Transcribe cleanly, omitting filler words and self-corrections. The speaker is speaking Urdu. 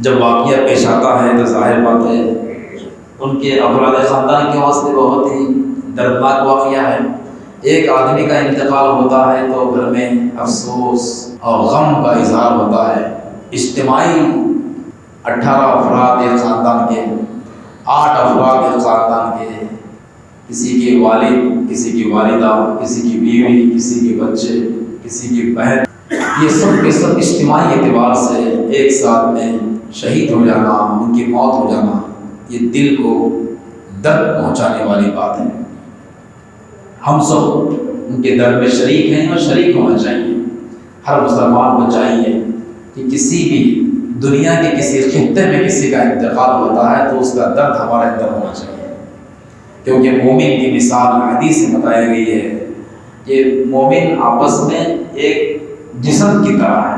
جب واقعہ پیش آتا ہے تو ظاہر بات ہے ان کے افراد خاندان کے واسطے بہت ہی دردناک واقعہ ہے۔ ایک آدمی کا انتقال ہوتا ہے تو گھر میں افسوس اور غم کا اظہار ہوتا ہے۔ اجتماعی 18 افراد ایک خاندان کے، 8 افراد ایک خاندان کے، کسی کے والد، کسی کی والدہ، کسی کی بیوی، کسی کے بچے، کسی کی بہن، یہ سب کے سب اجتماعی اعتبار سے ایک ساتھ میں شہید ہو جانا، ان کی موت ہو جانا، یہ دل کو درد پہنچانے والی بات ہے۔ ہم سب ان کے درد میں شریک ہیں اور شریک ہونا چاہیے۔ ہر مسلمان کو چاہیے کہ کسی بھی دنیا کے کسی خطے میں کسی کا انتقال ہوتا ہے تو اس کا درد ہمارے اندر ہونا چاہیے، کیونکہ مومن کی مثال حدیث میں بتائی گئی ہے کہ مومن آپس میں ایک جسم کی طرح ہے۔